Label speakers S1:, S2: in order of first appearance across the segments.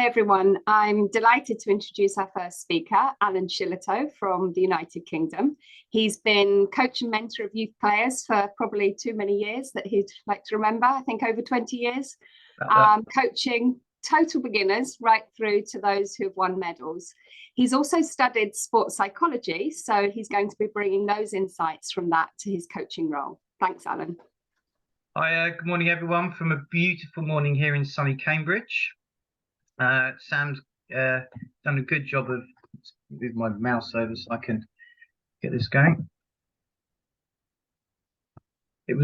S1: Hi everyone, I'm delighted to introduce our first speaker, Alan Shillitoe from the United Kingdom. He's been coach and mentor of youth players for probably too many years that he'd like to remember, I think over 20 years, coaching total beginners right through to those who have won medals. He's also studied sports psychology, so he's going to be bringing those insights from that to his coaching role. Thanks, Alan.
S2: Hi, good morning everyone from a beautiful morning here in sunny Cambridge. Sam's done a good job of moving my mouse over so I can get this going. There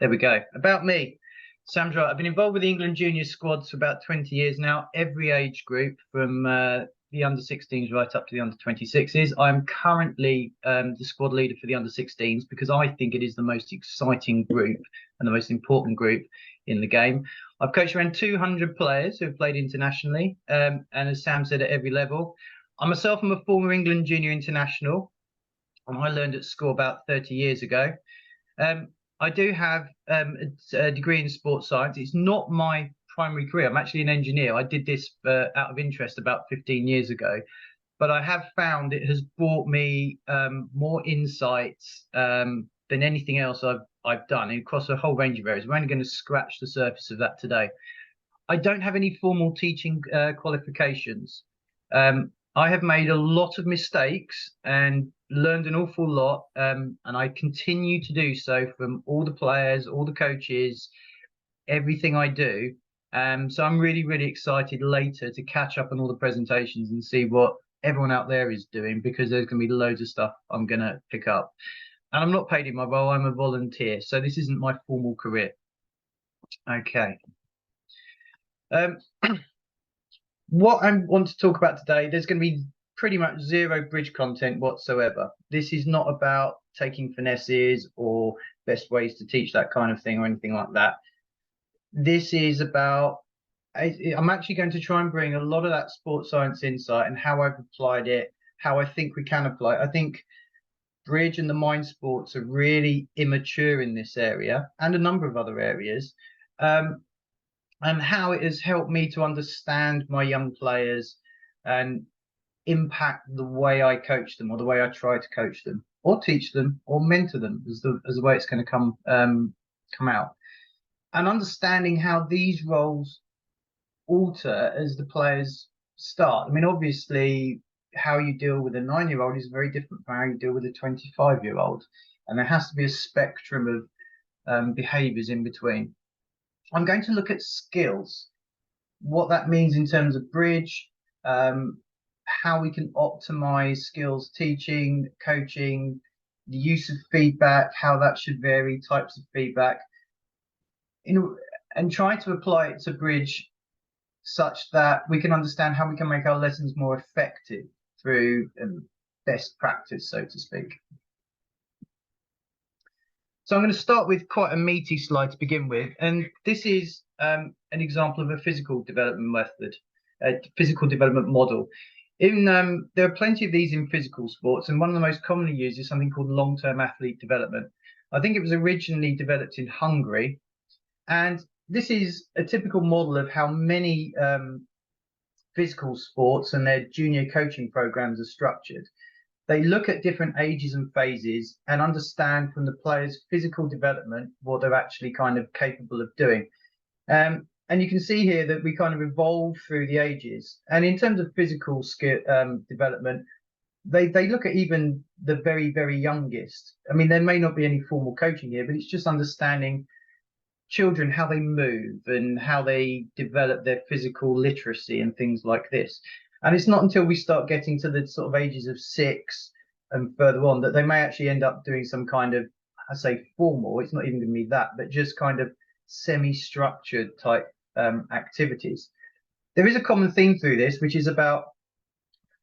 S2: we go. About me, Sam's right. I've been involved with the England junior squads for about 20 years now, every age group from the under-16s right up to the under-26s. I'm currently the squad leader for the under-16s because I think it is the most exciting group and the most important group in the game. I've coached around 200 players who have played internationally, and as Sam said, at every level. I myself am a former England junior international, and I learned at school about 30 years ago. I do have a degree in sports science. It's not my primary career. I'm actually an engineer. I did this out of interest about 15 years ago, but I have found it has brought me more insights than anything else I've done across a whole range of areas. We're only going to scratch the surface of that today. I don't have any formal teaching qualifications. I have made a lot of mistakes and learned an awful lot, and I continue to do so from all the players, all the coaches, everything I do. So I'm really, really excited later to catch up on all the presentations and see what everyone out there is doing, because there's going to be loads of stuff I'm going to pick up. And I'm not paid in my role, I'm a volunteer, so this isn't my formal career. Okay. What I want to talk about today, there's going to be pretty much zero bridge content whatsoever. This is not about taking finesses or best ways to teach that kind of thing or anything like that. This is about, I'm actually going to try and bring a lot of that sports science insight and how I've applied it, how I think we can apply it. I think bridge and the mind sports are really immature in this area and a number of other areas, and how it has helped me to understand my young players and impact the way I coach them, or the way I try to coach them or teach them or mentor them as the way it's going to come out, and understanding how these roles alter as the players start. I mean, obviously how you deal with a 9-year-old is very different from how you deal with a 25-year-old, and there has to be a spectrum of behaviors in between. I'm going to look at skills, what that means in terms of bridge, how we can optimize skills teaching, coaching, the use of feedback, how that should vary, types of feedback, and try to apply it to bridge such that we can understand how we can make our lessons more effective through best practice, so to speak. So I'm going to start with quite a meaty slide to begin with, and this is an example of a physical development method, a physical development model. There are plenty of these in physical sports, and one of the most commonly used is something called long-term athlete development. I think it was originally developed in Hungary, and this is a typical model of how many physical sports and their junior coaching programs are structured. They look at different ages and phases and understand from the players' physical development what they're actually kind of capable of doing. And you can see here that we kind of evolve through the ages. And in terms of physical skill development, they look at even the very, very youngest. I mean, there may not be any formal coaching here, but it's just understanding children, how they move and how they develop their physical literacy and things like this. And it's not until we start getting to the sort of ages of 6 and further on that they may actually end up doing some kind of, I say formal, it's not even going to be that, but just kind of semi-structured type activities. There is a common theme through this, which is about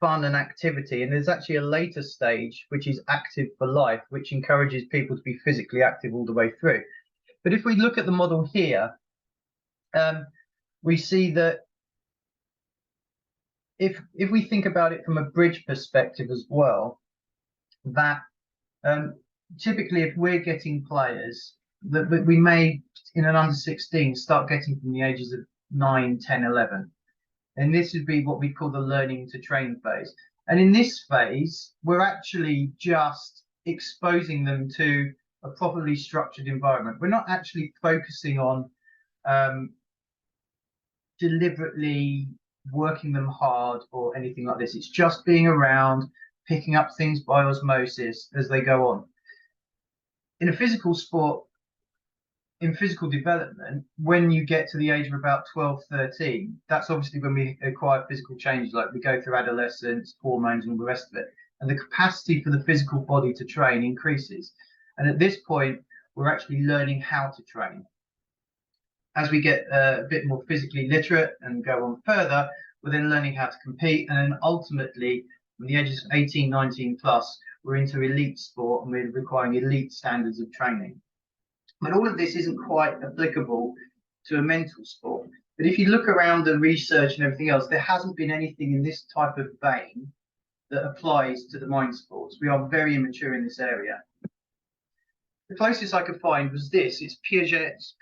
S2: fun and activity. And there's actually a later stage, which is active for life, which encourages people to be physically active all the way through. But if we look at the model here, we see that if we think about it from a bridge perspective as well, that typically if we're getting players that we may in an under-16 start getting from the ages of 9, 10, 11. And this would be what we call the learning to train phase. And in this phase, we're actually just exposing them to a properly structured environment. We're not actually focusing on deliberately working them hard or anything like this. It's just being around, picking up things by osmosis as they go on. In a physical sport, in physical development, when you get to the age of about 12, 13, that's obviously when we acquire physical changes, like we go through adolescence, hormones, and all the rest of it. And the capacity for the physical body to train increases. And at this point, we're actually learning how to train. As we get a bit more physically literate and go on further, we're then learning how to compete. And then ultimately, from the ages of 18, 19 plus, we're into elite sport and we're requiring elite standards of training. But all of this isn't quite applicable to a mental sport. But if you look around the research and everything else, there hasn't been anything in this type of vein that applies to the mind sports. We are very immature in this area. The closest I could find was this. It's Piaget's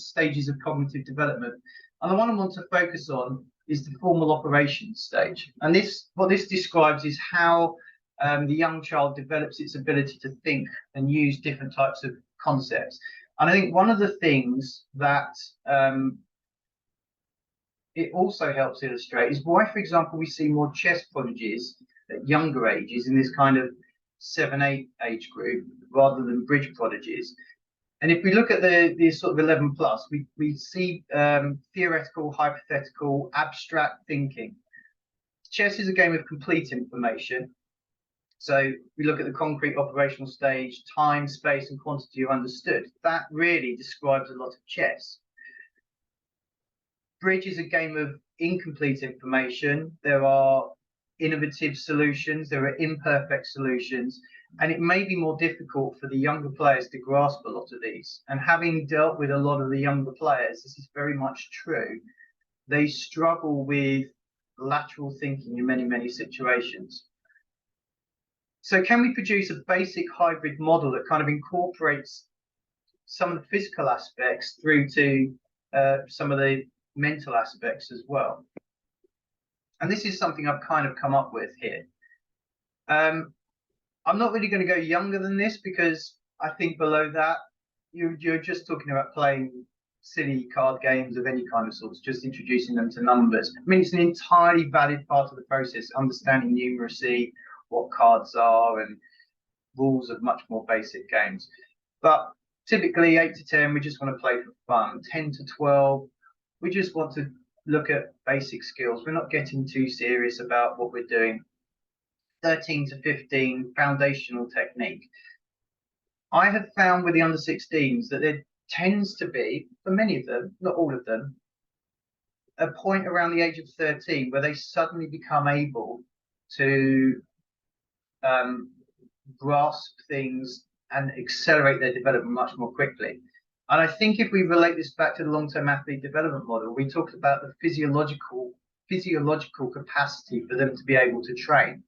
S2: stages of cognitive development. And the one I want to focus on is the formal operations stage. And what this describes is how the young child develops its ability to think and use different types of concepts. And I think one of the things that it also helps illustrate is why, for example, we see more chess prodigies at younger ages in this kind of 7-8 age group rather than bridge prodigies. And if we look at the sort of 11 plus, we see theoretical, hypothetical, abstract thinking. Chess is a game of complete information. So we look at the concrete operational stage, time, space, and quantity are understood. That really describes a lot of chess. Bridge is a game of incomplete information. There are innovative solutions, there are imperfect solutions, and it may be more difficult for the younger players to grasp a lot of these. And having dealt with a lot of the younger players, this is very much true. They struggle with lateral thinking in many, many situations. So can we produce a basic hybrid model that kind of incorporates some of the physical aspects through to some of the mental aspects as well? And this is something I've kind of come up with here. I'm not really going to go younger than this because I think below that, you're just talking about playing silly card games of any kind of sorts, just introducing them to numbers. I mean, it's an entirely valid part of the process, understanding numeracy, what cards are, and rules of much more basic games. But typically 8 to 10, we just want to play for fun. 10 to 12, we just want to look at basic skills. We're not getting too serious about what we're doing. 13 to 15, foundational technique. I have found with the under 16s that there tends to be, for many of them, not all of them, a point around the age of 13 where they suddenly become able to grasp things and accelerate their development much more quickly. And I think if we relate this back to the long-term athlete development model, we talked about the physiological capacity for them to be able to train.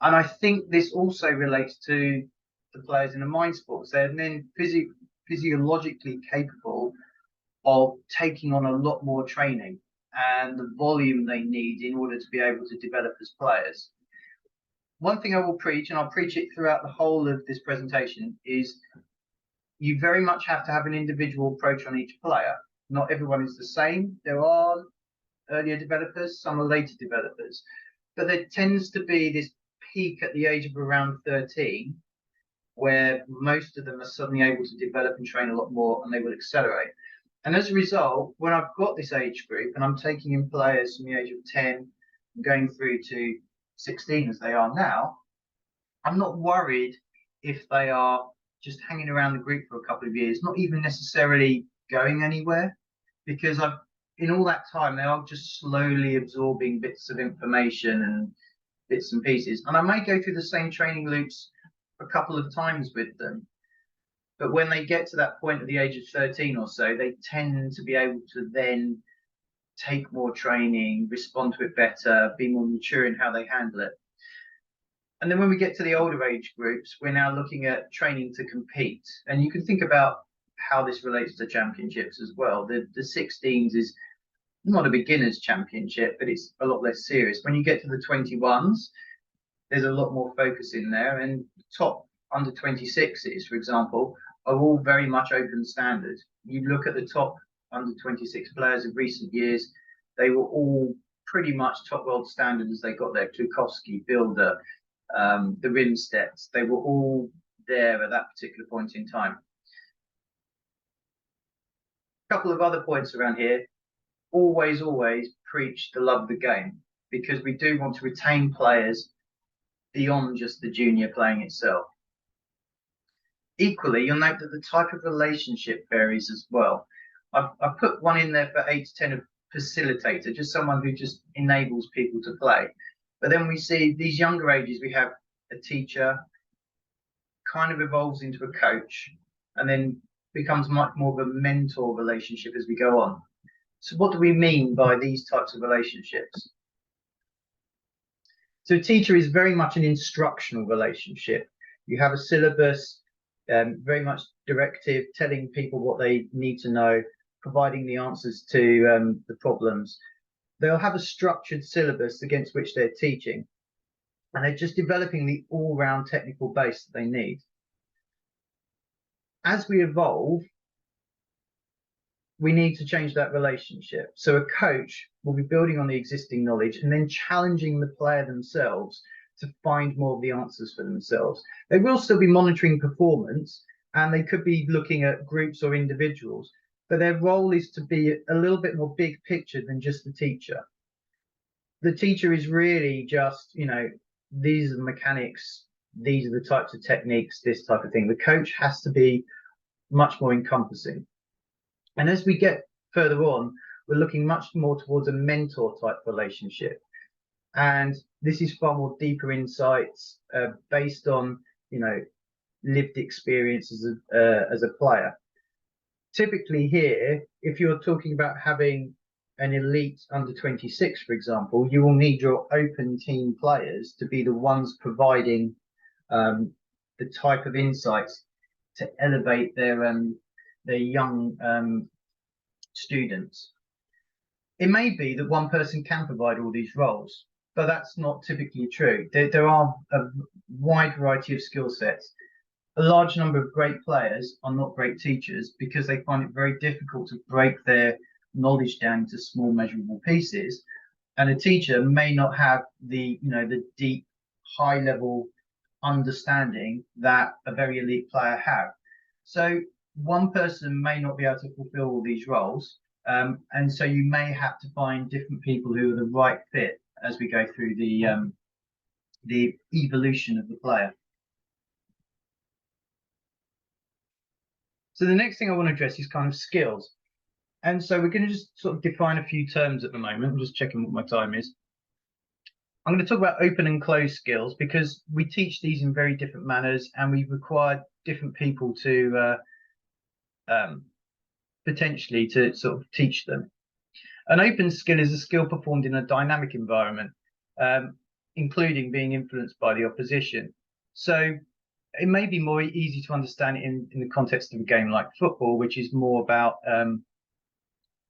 S2: And I think this also relates to the players in the mind sports. They're then physiologically capable of taking on a lot more training and the volume they need in order to be able to develop as players. One thing I will preach, and I'll preach it throughout the whole of this presentation, is you very much have to have an individual approach on each player. Not everyone is the same. There are earlier developers, some are later developers, but there tends to be this peak at the age of around 13 where most of them are suddenly able to develop and train a lot more, and they will accelerate. And as a result, when I've got this age group and I'm taking in players from the age of 10 and going through to 16 as they are now, I'm not worried if they are just hanging around the group for a couple of years, not even necessarily going anywhere, because in all that time they are just slowly absorbing bits of information and bits and pieces. And I may go through the same training loops a couple of times with them, but when they get to that point at the age of 13 or so, they tend to be able to then take more training, respond to it better, be more mature in how they handle it. And then when we get to the older age groups, we're now looking at training to compete. And you can think about how this relates to championships as well. The 16s is not a beginners championship, but it's a lot less serious. When you get to the 21s, there's a lot more focus in there, and top under 26s, for example, are all very much open standard. You look at the top under 26 players of recent years, they were all pretty much top world standard as they got there. Klukowski, Bilder, the Rimstedts, they were all there at that particular point in time. A couple of other points around here. Always preach the love of the game, because we do want to retain players beyond just the junior playing itself. Equally, you'll note that the type of relationship varies as well. I've put one in there for 8 to 10 of facilitator, just someone who just enables people to play. But then we see these younger ages, we have a teacher, kind of evolves into a coach, and then becomes much more of a mentor relationship as we go on. So what do we mean by these types of relationships? So a teacher is very much an instructional relationship. You have a syllabus, very much directive, telling people what they need to know, providing the answers to the problems. They'll have a structured syllabus against which they're teaching, and they're just developing the all-round technical base that they need. As we evolve, we need to change that relationship. So a coach will be building on the existing knowledge and then challenging the player themselves to find more of the answers for themselves. They will still be monitoring performance, and they could be looking at groups or individuals, but their role is to be a little bit more big picture than just the teacher. The teacher is really just, you know, these are the mechanics, these are the types of techniques, this type of thing. The coach has to be much more encompassing. And as we get further on, we're looking much more towards a mentor type relationship. And this is far more deeper insights based on, you know, lived experience as a player. Typically here, if you're talking about having an elite under 26, for example, you will need your open team players to be the ones providing the type of insights to elevate their young students. It may be that one person can provide all these roles, but that's not typically true. There are a wide variety of skill sets. A large number of great players are not great teachers because they find it very difficult to break their knowledge down into small measurable pieces. And a teacher may not have the, you know, the deep, high level understanding that a very elite player have. So one person may not be able to fulfill all these roles. And so you may have to find different people who are the right fit as we go through the evolution of the player. So the next thing I want to address is kind of skills. And so we're going to just sort of define a few terms at the moment. I'm just checking what my time is. I'm going to talk about open and closed skills because we teach these in very different manners, and we require different people to potentially to sort of teach them. An open skill is a skill performed in a dynamic environment, including being influenced by the opposition. So it may be more easy to understand it in the context of a game like football, which is more about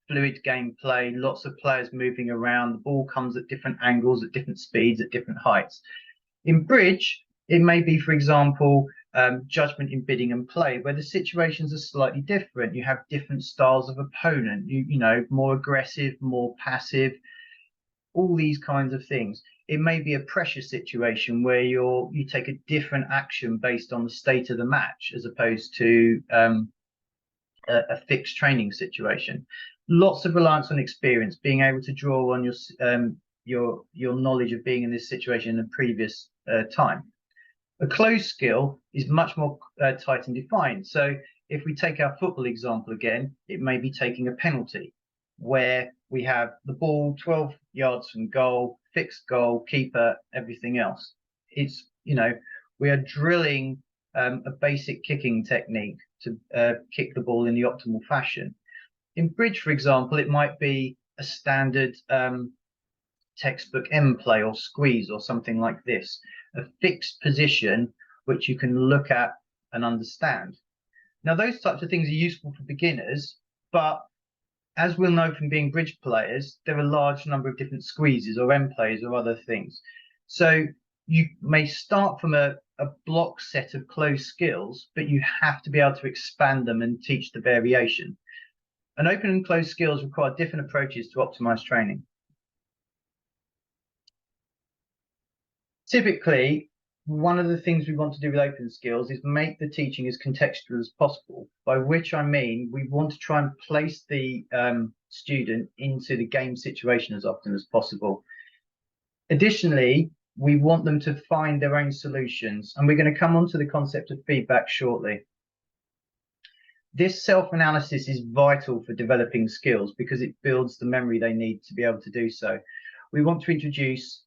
S2: fluid gameplay, lots of players moving around, the ball comes at different angles, at different speeds, at different heights. In bridge, it may be, for example, judgment in bidding and play, where the situations are slightly different. You have different styles of opponent, you know, more aggressive, more passive, all these kinds of things. It may be a pressure situation where you take a different action based on the state of the match as opposed to a fixed training situation. Lots of reliance on experience, being able to draw on your knowledge of being in this situation in a previous time. A closed skill is much more tight and defined. So if we take our football example again, it may be taking a penalty where we have the ball 12 yards from goal, fixed goal, keeper, everything else. It's, you know, we are drilling a basic kicking technique to kick the ball in the optimal fashion. In bridge, for example, it might be a standard textbook end play or squeeze or something like this, a fixed position which you can look at and understand. Now, those types of things are useful for beginners, but as we'll know from being bridge players, there are a large number of different squeezes or end plays or other things. So you may start from a block set of closed skills, but you have to be able to expand them and teach the variation. And open and closed skills require different approaches to optimize training. Typically, one of the things we want to do with open skills is make the teaching as contextual as possible, by which I mean we want to try and place the student into the game situation as often as possible. Additionally, we want them to find their own solutions, and we're going to come on to the concept of feedback shortly. This self-analysis is vital for developing skills because it builds the memory they need to be able to do so. We want to introduce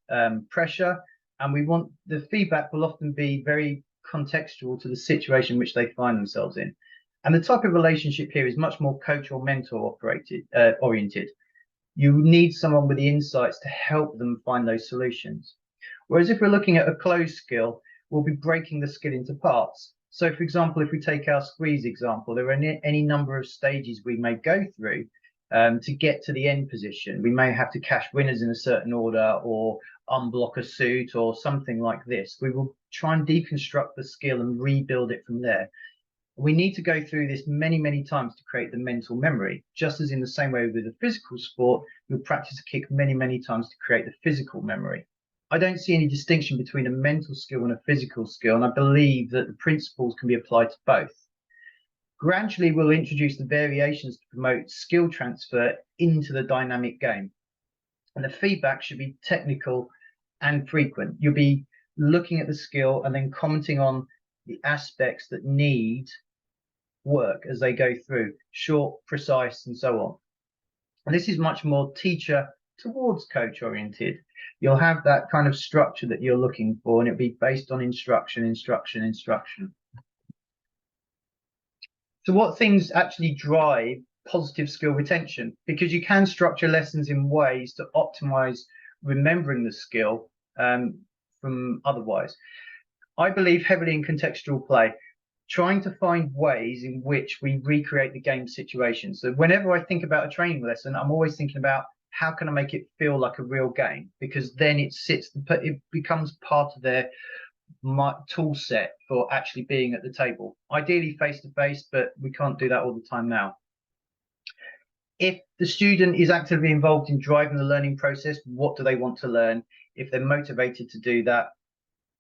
S2: pressure, and we want the feedback will often be very contextual to the situation which they find themselves in. And the type of relationship here is much more coach or mentor oriented. You need someone with the insights to help them find those solutions. Whereas if we're looking at a closed skill, we'll be breaking the skill into parts. So for example, if we take our squeeze example, there are any number of stages we may go through to get to the end position. We may have to cash winners in a certain order or unblock a suit or something like this. We will try and deconstruct the skill and rebuild it from there. We need to go through this many, many times to create the mental memory, just as in the same way with a physical sport, you'll practice a kick many, many times to create the physical memory. I don't see any distinction between a mental skill and a physical skill, and I believe that the principles can be applied to both. Gradually, we'll introduce the variations to promote skill transfer into the dynamic game. And the feedback should be technical and frequent. You'll be looking at the skill and then commenting on the aspects that need work as they go through, short, precise, and so on. And this is much more teacher towards coach oriented. You'll have that kind of structure that you're looking for, and it'll be based on instruction, instruction, instruction. So what things actually drive positive skill retention? Because you can structure lessons in ways to optimize remembering the skill from otherwise. I believe heavily in contextual play, trying to find ways in which we recreate the game situation. So whenever I think about a training lesson, I'm always thinking about how can I make it feel like a real game, because then it becomes part of their tool set for actually being at the table, ideally face to face, but we can't do that all the time now. If the student is actively involved in driving the learning process, what do they want to learn? If they're motivated to do that,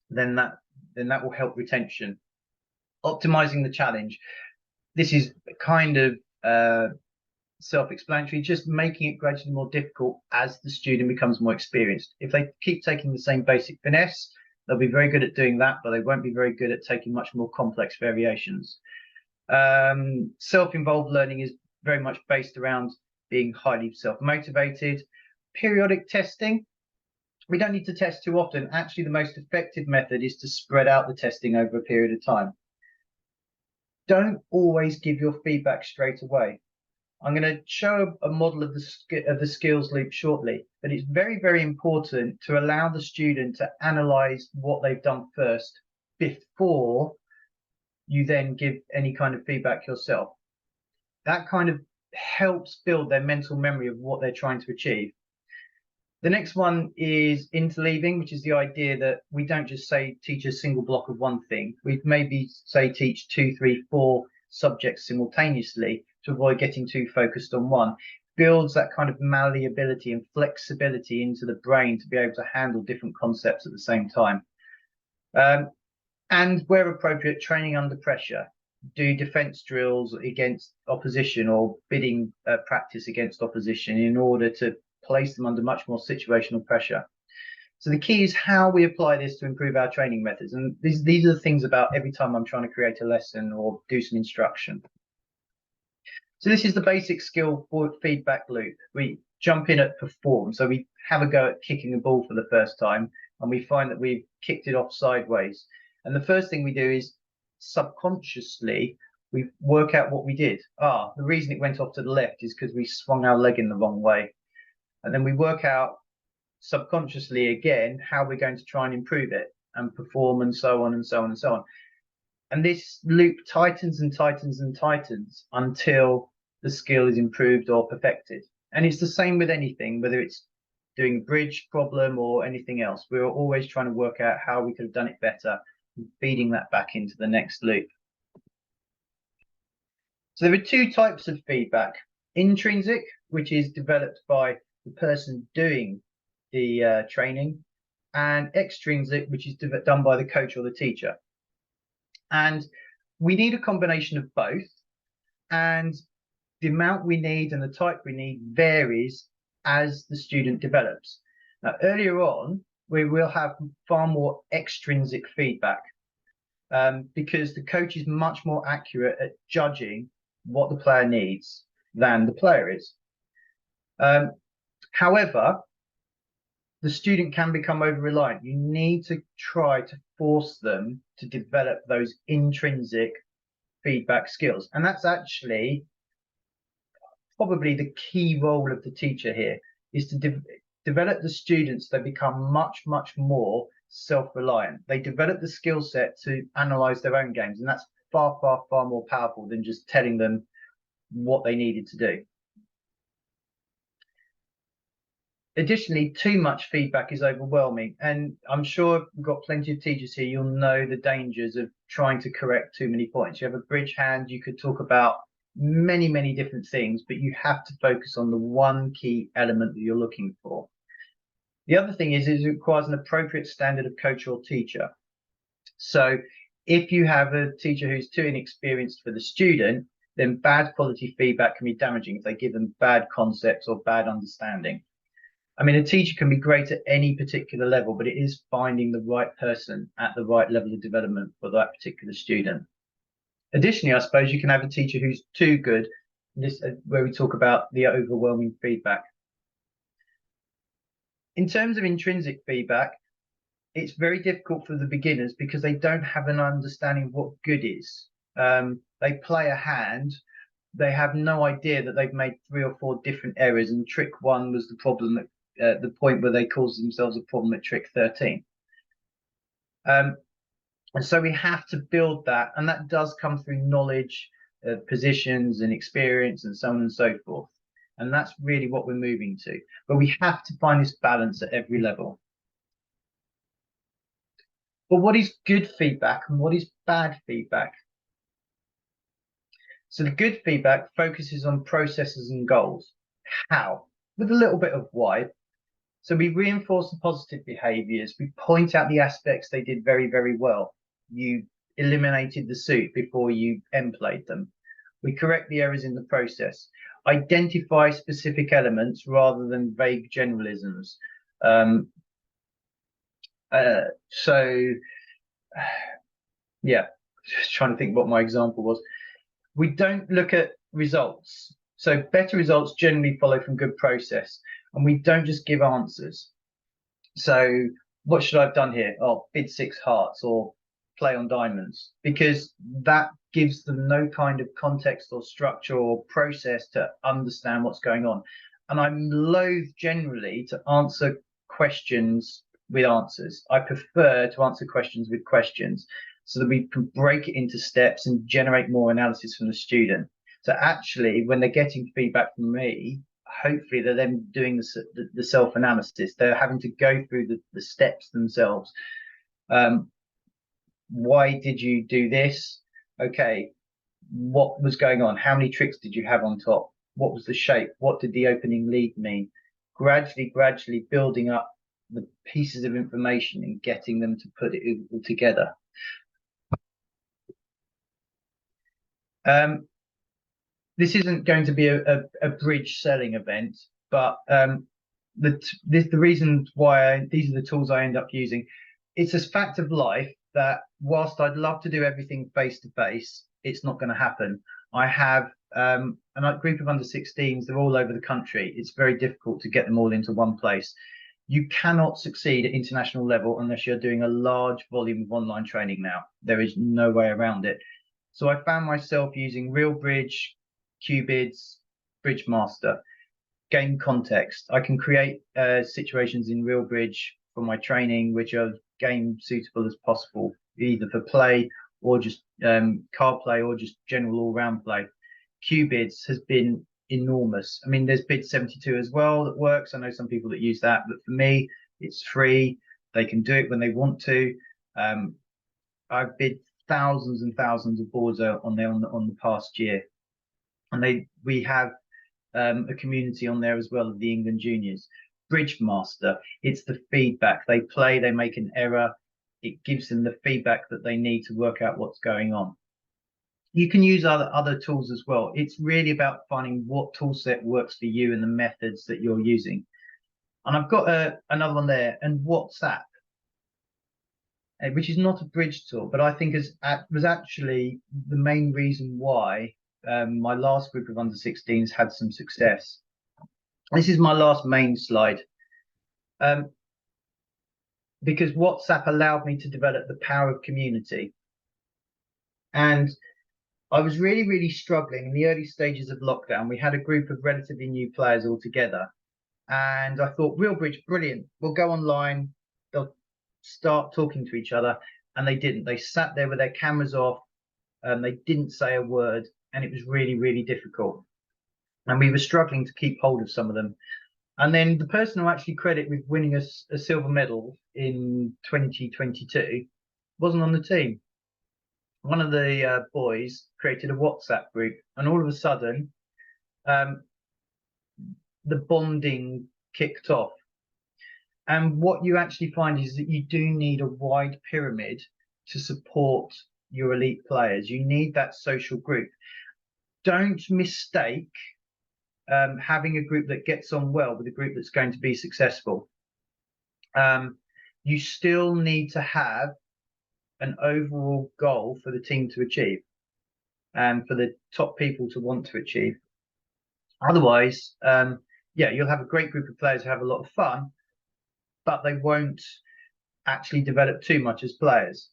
S2: then that will help retention. Optimizing the challenge. This is kind of self-explanatory, just making it gradually more difficult as the student becomes more experienced. If they keep taking the same basic finesse, they'll be very good at doing that, but they won't be very good at taking much more complex variations. Self-involved learning is very much based around being highly self-motivated. Periodic testing. We don't need to test too often. Actually, the most effective method is to spread out the testing over a period of time. Don't always give your feedback straight away. I'm going to show a model of the skills loop shortly, but it's very, very important to allow the student to analyze what they've done first before you then give any kind of feedback yourself. That kind of helps build their mental memory of what they're trying to achieve. The next one is interleaving, which is the idea that we don't just say teach a single block of one thing. We maybe say teach 2, 3, 4 subjects simultaneously to avoid getting too focused on one. Builds that kind of malleability and flexibility into the brain to be able to handle different concepts at the same time. And where appropriate, training under pressure. Do defense drills against opposition or bidding practice against opposition in order to place them under much more situational pressure. So the key is how we apply this to improve our training methods. And these are the things about every time I'm trying to create a lesson or do some instruction. So this is the basic skill feedback loop. We jump in at perform. So we have a go at kicking the ball for the first time, and we find that we've kicked it off sideways. And the first thing we do is subconsciously, we work out what we did. The reason it went off to the left is because we swung our leg in the wrong way. And then we work out subconsciously again how we're going to try and improve it and perform, and so on and so on and so on. And this loop tightens and tightens and tightens until the skill is improved or perfected. And it's the same with anything, whether it's doing a bridge problem or anything else. We're always trying to work out how we could have done it better, and feeding that back into the next loop. So there are two types of feedback: intrinsic, which is developed by the person doing the training, and extrinsic, which is done by the coach or the teacher. And we need a combination of both, and the amount we need and the type we need varies as the student develops. Now, earlier on, we will have far more extrinsic feedback because the coach is much more accurate at judging what the player needs than the player is. However, the student can become over-reliant. You need to try to force them to develop those intrinsic feedback skills. And that's actually probably the key role of the teacher here, is to develop the students. They become much, much more self-reliant. They develop the skill set to analyze their own games. And that's far, far, far more powerful than just telling them what they needed to do. Additionally, too much feedback is overwhelming, and I'm sure we've got plenty of teachers here. You'll know the dangers of trying to correct too many points. You have a bridge hand, you could talk about many, many different things, but you have to focus on the one key element that you're looking for. The other thing is it requires an appropriate standard of coach or teacher. So if you have a teacher who's too inexperienced for the student, then bad quality feedback can be damaging if they give them bad concepts or bad understanding. I mean, a teacher can be great at any particular level, but it is finding the right person at the right level of development for that particular student. Additionally, I suppose you can have a teacher who's too good, this where we talk about the overwhelming feedback. In terms of intrinsic feedback, it's very difficult for the beginners because they don't have an understanding of what good is. They play a hand, they have no idea that they've made 3 or 4 different errors, and trick 1 was the problem at the point where they caused themselves a problem at trick 13. And so we have to build that, and that does come through knowledge, positions and experience and so on and so forth. And that's really what we're moving to. But we have to find this balance at every level. But what is good feedback and what is bad feedback? So the good feedback focuses on processes and goals. How? With a little bit of why. So we reinforce the positive behaviors. We point out the aspects they did very, very well. You eliminated the suit before you end played them. We correct the errors in the process. Identify specific elements rather than vague generalisms. Yeah, just trying to think what my example was. We don't look at results. So better results generally follow from good process, and we don't just give answers. So what should I have done here? Oh, bid 6 hearts or play on diamonds, because that gives them no kind of context or structure or process to understand what's going on. And I'm loath generally to answer questions with answers. I prefer to answer questions with questions so that we can break it into steps and generate more analysis from the student. So actually, when they're getting feedback from me, hopefully they're then doing the self-analysis. They're having to go through the steps themselves. Why did you do this? Okay, what was going on? How many tricks did you have on top? What was the shape? What did the opening lead mean? Gradually building up the pieces of information and getting them to put it all together. This isn't going to be a bridge selling event, but the reason why these are the tools I end up using. It's a fact of life that whilst I'd love to do everything face to face, it's not going to happen. I have a group of under 16s, they're all over the country. It's very difficult to get them all into one place. You cannot succeed at international level unless you're doing a large volume of online training now. There is no way around it. So I found myself using RealBridge, Qbids, Bridge Master, game context. I can create situations in RealBridge for my training which are game suitable as possible, either for play or just card play or just general all-round play. Qbids has been enormous. I mean, there's Bid 72 as well that works. I know some people that use that, but for me, it's free. They can do it when they want to. I've bid thousands and thousands of boards on there on the past year, and we have a community on there as well of the England juniors. Bridge Master, it's the feedback. They play, they make an error, it gives them the feedback that they need to work out what's going on. You can use other tools as well. It's really about finding what tool set works for you and the methods that you're using. And I've got another one there, and WhatsApp, which is not a bridge tool, but I think was actually the main reason why my last group of under-16s had some success. This is my last main slide, because WhatsApp allowed me to develop the power of community. And I was really, really struggling in the early stages of lockdown. We had a group of relatively new players all together, and I thought, RealBridge, brilliant. We'll go online, they'll start talking to each other, and they didn't. They sat there with their cameras off, and they didn't say a word, and it was really, really difficult. And we were struggling to keep hold of some of them. And then the person who actually credit with winning a silver medal in 2022 wasn't on the team. One of the boys created a WhatsApp group, and all of a sudden, the bonding kicked off. And what you actually find is that you do need a wide pyramid to support your elite players. You need that social group. Don't mistake having a group that gets on well with a group that's going to be successful. You still need to have an overall goal for the team to achieve, and for the top people to want to achieve. Otherwise, yeah, you'll have a great group of players who have a lot of fun, but they won't actually develop too much as players.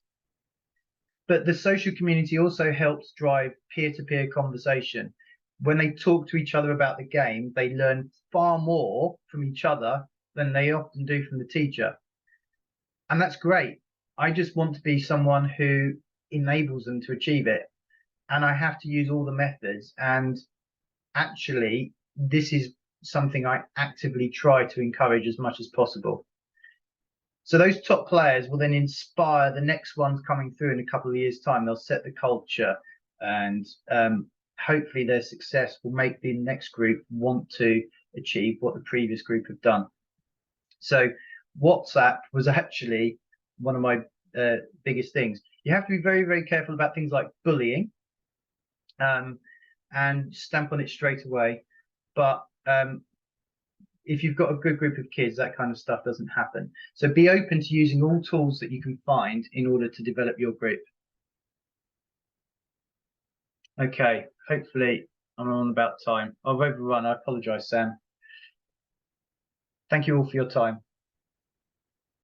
S2: But the social community also helps drive peer-to-peer conversation. When they talk to each other about the game, they learn far more from each other than they often do from the teacher. And that's great. I just want to be someone who enables them to achieve it. And I have to use all the methods. And actually, this is something I actively try to encourage as much as possible. So those top players will then inspire the next ones coming through in a couple of years' time. They'll set the culture, and hopefully their success will make the next group want to achieve what the previous group have done. So WhatsApp was actually one of my biggest things. You have to be very, very careful about things like bullying, and stamp on it straight away. But if you've got a good group of kids, that kind of stuff doesn't happen. So be open to using all tools that you can find in order to develop your group. Okay, hopefully I'm on about time. I've overrun. I apologize, Sam. Thank you all for your time.